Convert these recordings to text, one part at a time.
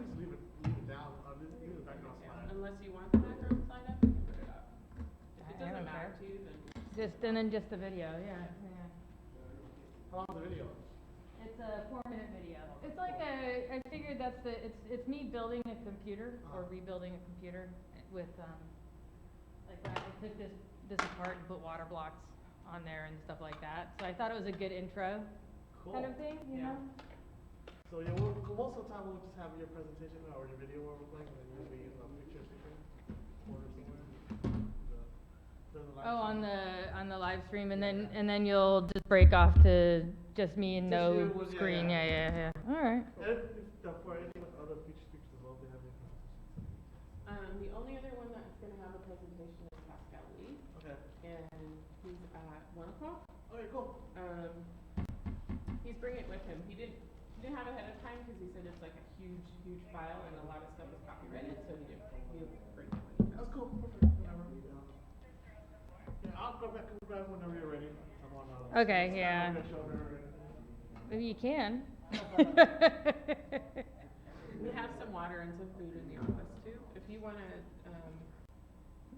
just leave it down. Leave the background slide. Unless you want the background slide up, you can put it up. If it I doesn't don't matter care. to you, then And then just the video, yeah. How long is the video? It's a 4-minute video. It's like I figured it's me building a computer or rebuilding a computer with, like I took this apart and put water blocks on there and stuff like that. So I thought it was a good intro kind of thing, you know? So yeah, most of the time we'll just have your presentation or your video where we're playing, and then usually use a picture or somewhere. Oh, on the live stream, and then you'll just break off to just me and Just you no with- screen. yeah. Yeah. All right. For anything with other feature speakers as well, they have your presentation. the only other one that's going to have a presentation is Pascal Lee, Okay. and he's at 1 o'clock. Okay, cool. He's bringing it with him. He didn't have it ahead of time because he said it's like a huge file and a lot of stuff is copyrighted, so he didn't. He'll bring it when he comes. That's cool. Perfect. Whatever. Yeah, I'll go back and grab whenever you're ready. I'm on, Okay, yeah. on my shoulder and- Maybe you can. We have some water and some food in the office too. If you want to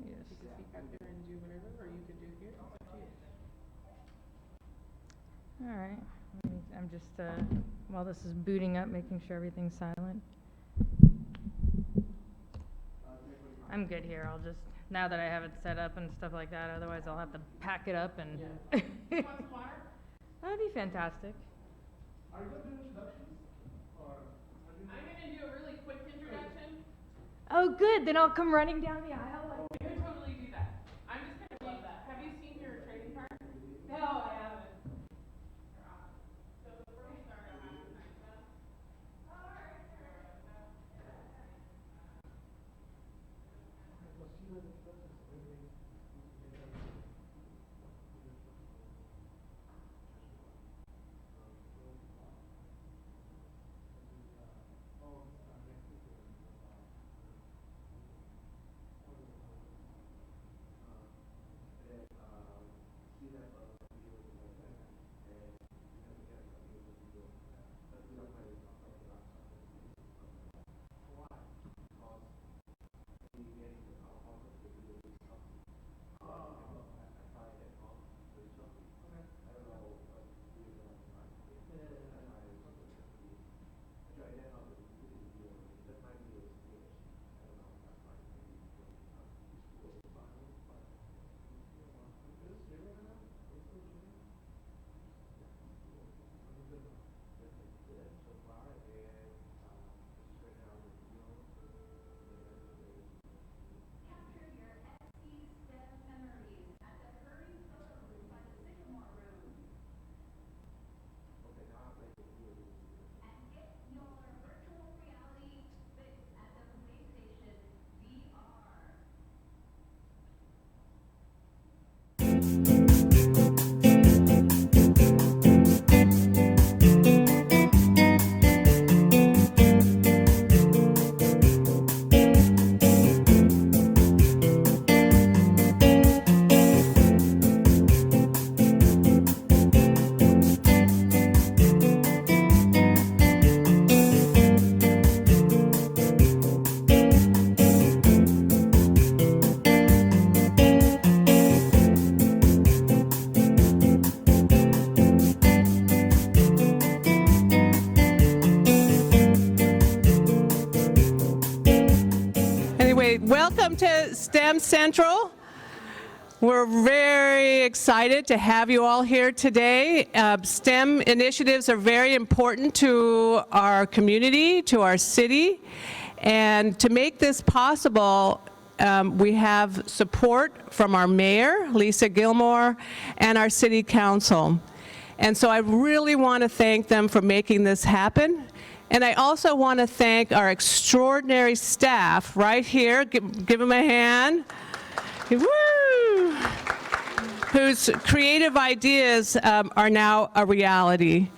Yes. take a seat back there and do whatever, or you can do it here. It's up to you. All right. I'm just while this is booting up, making sure everything's silent. I'm good here. I'll just now that I have it set up and stuff like that. Otherwise, I'll have to pack it up and. Yeah. You want some water? That'd be fantastic. Are you going to do introductions? Or I'm going to do a really quick introduction. Oh, good. Then I'll come running down the aisle. We could totally do that. I'm just going to be, have you seen your trading card? No, I haven't. So before we start, I'll have you sign that. Welcome to STEM Central. We're very excited to have you all here today. STEM initiatives are very important to our community, to our city, and to make this possible, we have support from our mayor, Lisa Gilmore, and our city council. And so I really want to thank them for making this happen. And I also want to thank our extraordinary staff right here. Give them a hand. Woo! Whose creative ideas are now a reality.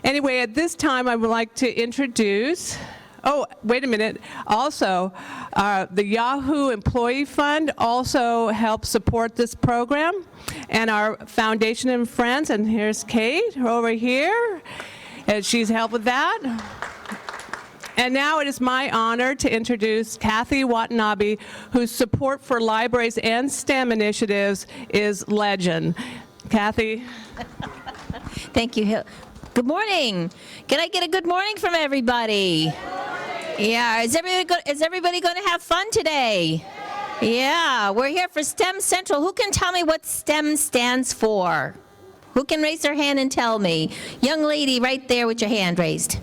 Anyway, at this time, I would like to introduce, oh, wait a minute. Also, the Yahoo Employee Fund also helps support this program, and our Foundation and Friends, and here's Kate over here, and she's helped with that. And now it is my honor to introduce Kathy Watanabe, whose support for libraries and STEM initiatives is legend. Kathy. Thank you. Good morning. Can I get a good morning from everybody? Yeah, is everybody going to have fun today? Yeah, we're here for STEM Central. Who can tell me what STEM stands for? Who can raise their hand and tell me? Young lady right there with your hand raised.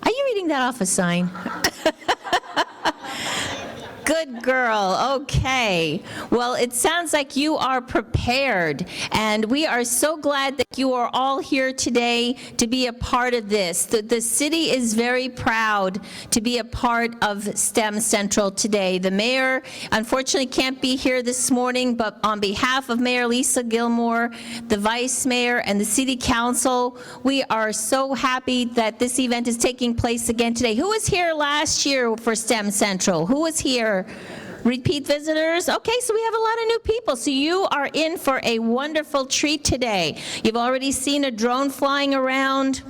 Are you reading that off a sign? Good girl. Okay. Well, it sounds like you are prepared, and we are so glad that you are all here today to be a part of this. The city is very proud to be a part of STEM Central today. The mayor, unfortunately, can't be here this morning, but on behalf of Mayor Lisa Gilmore, the vice mayor, and the city council, we are so happy that this event is taking place again today. Who was here last year for STEM Central? Who was here? Repeat visitors? Okay, so we have a lot of new people. So you are in for a wonderful treat today. You've already seen a drone flying around.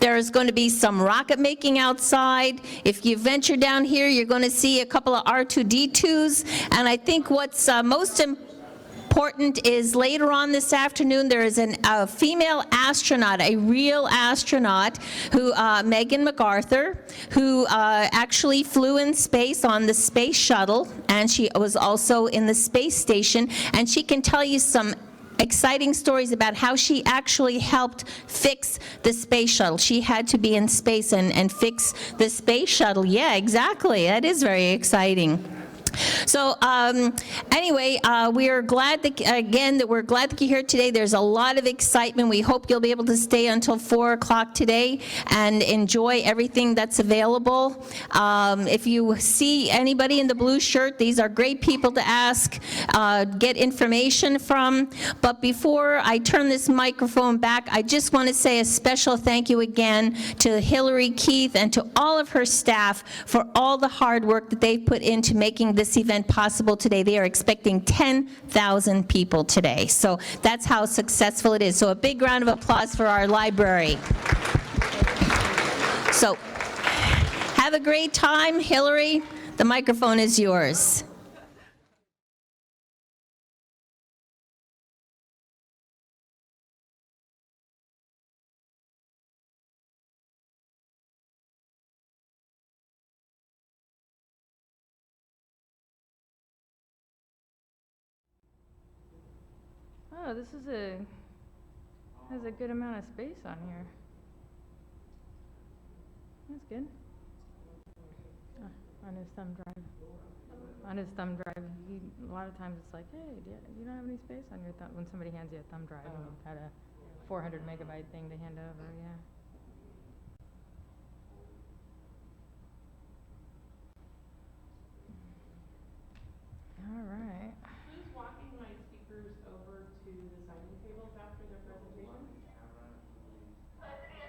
There is going to be some rocket making outside. If you venture down here, you're going to see a couple of R2-D2s. And I think what's most important is later on this afternoon, there is a female astronaut, a real astronaut, who Megan MacArthur, who actually flew in space on the space shuttle, and she was also in the space station, and she can tell you some exciting stories about how she actually helped fix the space shuttle. She had to be in space and fix the space shuttle. Yeah, exactly. That is very exciting. So anyway, we are glad that, again, that we're glad that you're here today. There's a lot of excitement. We hope you'll be able to stay until 4 o'clock today and enjoy everything that's available. If you see anybody in the blue shirt, these are great people to ask, get information from. But before I turn this microphone back, I just want to say a special thank you again to Hillary Keith and to all of her staff for all the hard work that they've put into making this event possible today. They are expecting 10,000 people today. So that's how successful it is. So a big round of applause for our library. So have a great time. Hillary, the microphone is yours. Oh, this is has a good amount of space on here. That's good. On his thumb drive. On his thumb drive, a lot of times it's like, hey, you don't have any space on your thumb, when somebody hands you a thumb drive and you've got a 400 megabyte thing to hand over, yeah. All right. Who's walking my speakers over to the signing tables after their presentation? Thank you.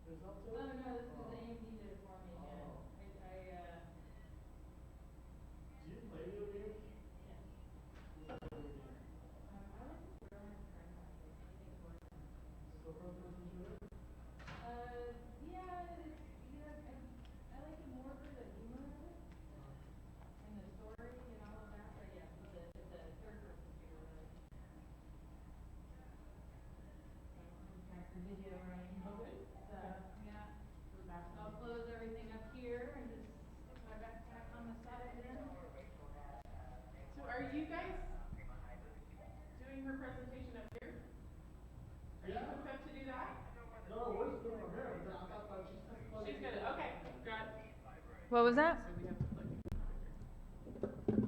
Result to Oh, it? no, this is AMD did it for me again. Do you play video games? Yeah. What's your favorite game? I like to throw in friends actually, anything for them. Still first person shooter? Yeah, I like it more for the humor of it and the story and all of that, but yeah, it's a third person shooter really. Got the video running. Okay. So, yeah, To the back. I'll close everything up here and just stick my backpack on the side there. So are you guys doing her presentation up here? Are you Yeah. hooked up to do that? No, we're just doing it from here. I thought that she's plugging She's gonna, okay, got it. What was that? So we have to plug it.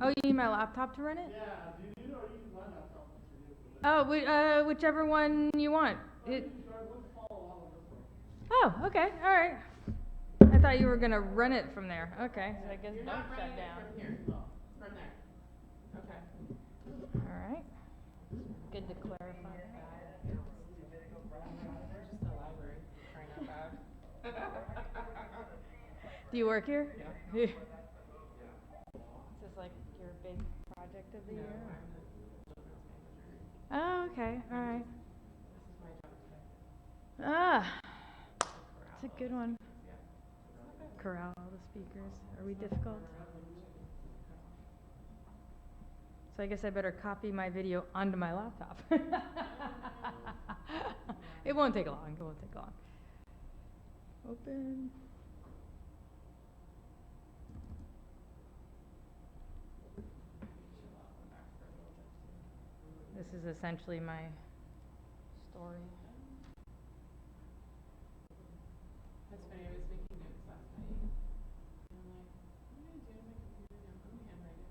Oh, you need my laptop to run it? Yeah, do you or use my laptop for you? Oh, whichever one you want. Let's follow along with this one. Oh, okay, all right. I thought you were gonna run it from there. Okay, so I guess You're don't not running shut it down. from here, from there. Okay. All right. Good to clarify. We're just a library, crying out loud. Do you work here? Yeah. Is this like your big project of the No, year? I'm the children's manager. Oh, okay, all right. This is my job today. Ah, Corral it's a good one. Yeah. Corral all the speakers. Are we difficult? So I guess I better copy my video onto my laptop. It won't take long. It won't take long. Open. This is essentially my story. That's funny, I was making notes last night. And I'm like, what am I gonna do on my computer now? I'm gonna handwrite it.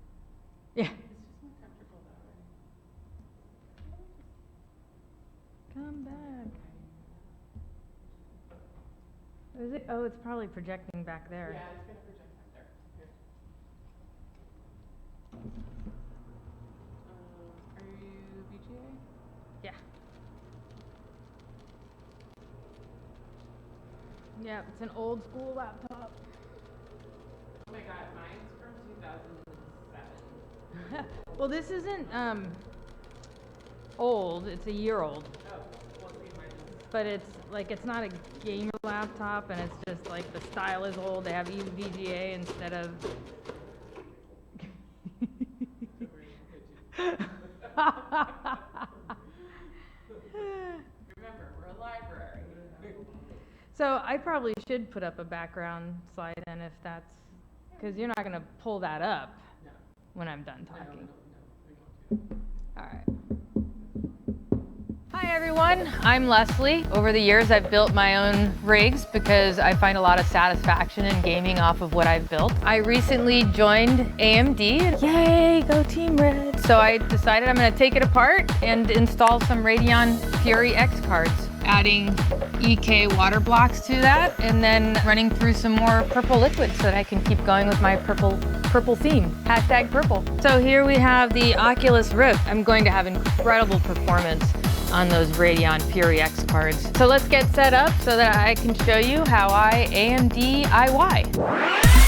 Yeah. It's just more comfortable that way. Come back. Is it? Oh, it's probably projecting back there. Yeah, it's gonna project back there. Here. Are you VGA? Yeah. Yeah, it's an old school laptop. Oh my god, mine's from 2007. Well, this isn't old. It's a year old, Oh, well, see, mine is. but it's not a gamer laptop, and it's just like the style is old. They have used VGA instead of. Remember, we're a library. So I probably should put up a background slide then if that's, because you're not gonna pull that up No, when I'm done no, talking. we won't do All right. Hi everyone, I'm Leslie. Over the years I've built my own rigs because I find a lot of satisfaction in gaming off of what I've built. I recently joined AMD. Yay, go Team Red. So I decided I'm gonna take it apart and install some Radeon Fury X cards, adding EK water blocks to that, and then running through some more purple liquid so that I can keep going with my purple theme. Hashtag purple. So here we have the Oculus Rift. I'm going to have incredible performance on those Radeon Fury X cards. So let's get set up so that I can show you how I AMD IY.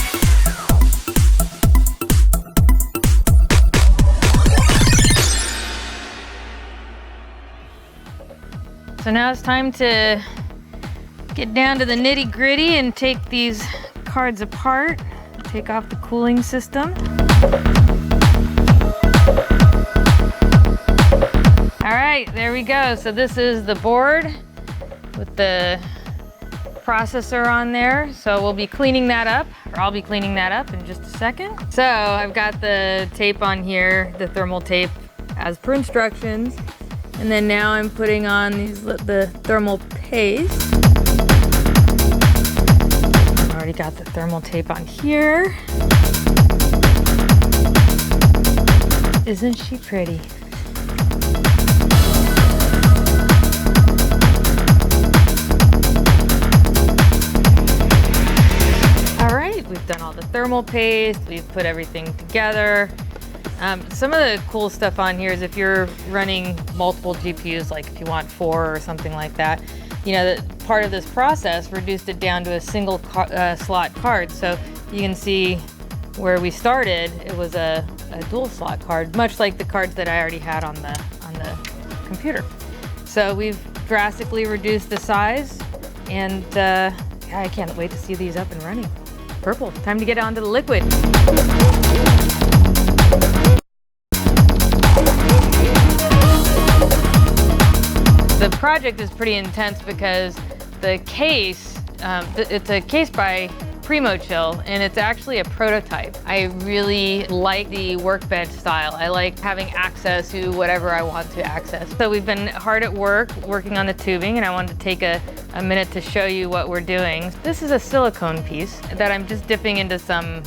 So now it's time to get down to the nitty gritty and take these cards apart, take off the cooling system. All right, there we go. So this is the board with the processor on there. So we'll be cleaning that up, or I'll be cleaning that up in just a second. So I've got the tape on here, the thermal tape as per instructions. And then now I'm putting on the thermal paste. I've already got the thermal tape on here. Isn't she pretty? All right, we've done all the thermal paste, we've put everything together. Some of the cool stuff on here is if you're running multiple GPUs, like if you want 4 or something like that, you know, that part of this process reduced it down to a single slot card. So you can see where we started, it was a dual slot card, much like the cards that I already had on the computer. So we've drastically reduced the size, and yeah, I can't wait to see these up and running. Purple, time to get onto the liquid. The project is pretty intense because the case, it's a case by Primo Chill, and it's actually a prototype. I really like the workbench style. I like having access to whatever I want to access. So we've been hard at work working on the tubing, and I wanted to take a minute to show you what we're doing. This is a silicone piece that I'm just dipping into some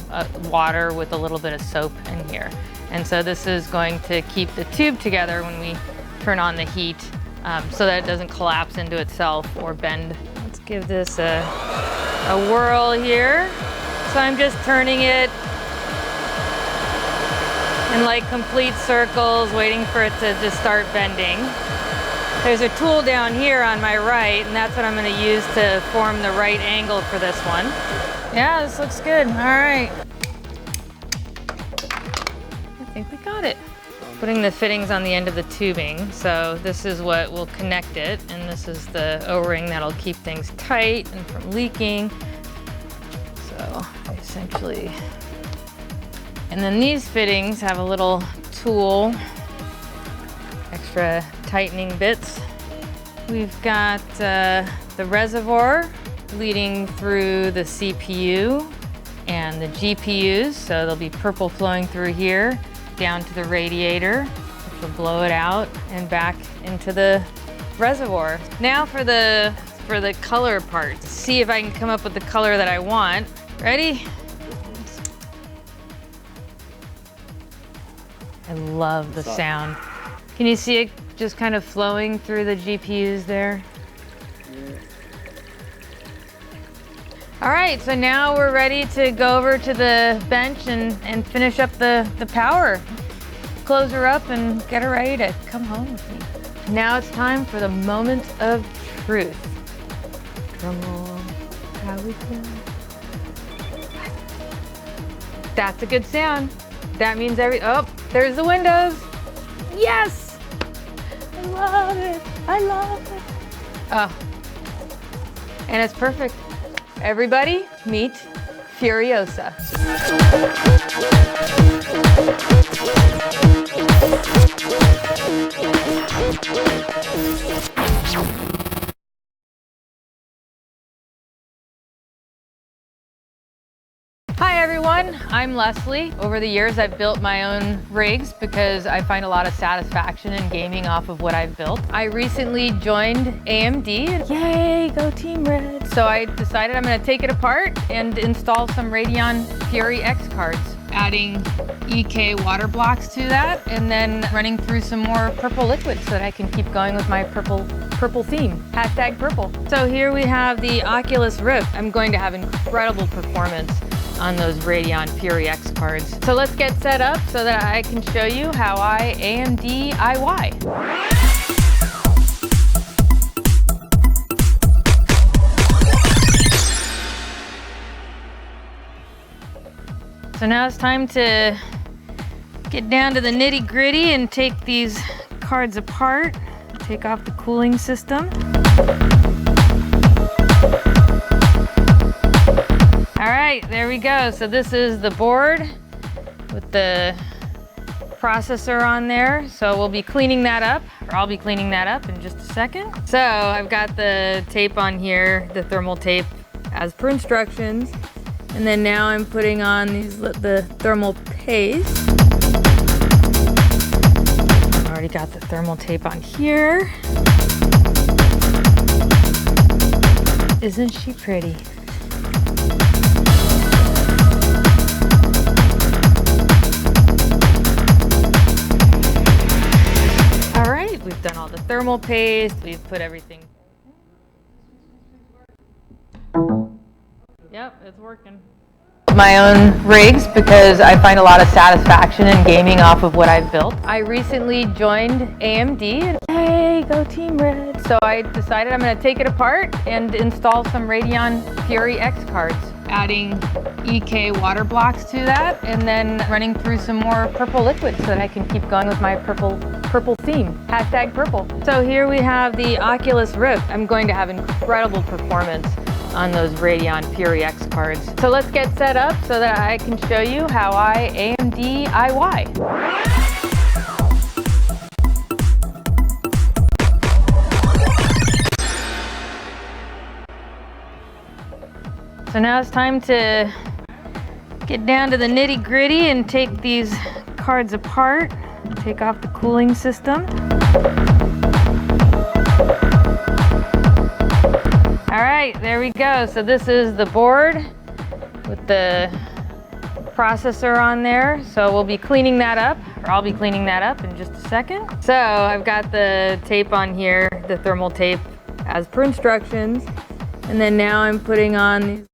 water with a little bit of soap in here. And so this is going to keep the tube together when we turn on the heat, so that it doesn't collapse into itself or bend. Let's give this a whirl here. So I'm just turning it in like complete circles, waiting for it to just start bending. There's a tool down here on my right, and that's what I'm going to use to form the right angle for this one. Yeah, this looks good. All right. I think we got it. Putting the fittings on the end of the tubing. So this is what will connect it, and this is the O-ring that'll keep things tight and from leaking. So essentially, and then these fittings have a little tool, extra tightening bits. We've got the reservoir leading through the CPU and the GPUs, so there'll be purple flowing through here down to the radiator, which will blow it out and back into the reservoir. Now for the color part. See if I can come up with the color that I want. Ready? I love the sound. Can you see it just kind of flowing through the GPUs there? All right, so now we're ready to go over to the bench and finish up the power. Close her up and get her ready to come home with me. Now it's time for the moment of truth. Drum roll. How we feel. That's a good sound. That means oh, there's the windows. Yes! I love it. I love it. Oh, and it's perfect. Everybody, meet Furiosa. Hi everyone, I'm Leslie. Over the years I've built my own rigs because I find a lot of satisfaction in gaming off of what I've built. I recently joined AMD. Yay, go Team Red. So I decided I'm going to take it apart and install some Radeon Fury X cards, adding EK water blocks to that, and then running through some more purple liquid so that I can keep going with my purple theme. Hashtag purple. So here we have the Oculus Rift. I'm going to have incredible performance on those Radeon Fury X cards. So let's get set up so that I can show you how I AMD IY. So now it's time to get down to the nitty-gritty and take these cards apart, take off the cooling system. All right, there we go. So this is the board with the processor on there. So we'll be cleaning that up, or I'll be cleaning that up in just a second. So I've got the tape on here, the thermal tape as per instructions. And then now I'm putting on the thermal paste. I've already got the thermal tape on here. Isn't she pretty? All right, we've done all the thermal paste. We've put everything. Yep, it's working. build my own rigs because I find a lot of satisfaction in gaming off of what I've built. I recently joined AMD and hey, go Team Red. So I decided I'm gonna take it apart and install some Radeon Fury X cards, adding EK water blocks to that and then running through some more purple liquid so that I can keep going with my purple theme, #purple. So here we have the Oculus Rift. I'm going to have incredible performance on those Radeon Fury X cards. So let's get set up so that I can show you how I AMD IY. So now it's time to get down to the nitty-gritty and take these cards apart, take off the cooling system. All right, there we go. So this is the board with the processor on there. So we'll be cleaning that up, or I'll be cleaning that up in just a second. So I've got the tape on here, the thermal tape as per instructions. And then now I'm putting on these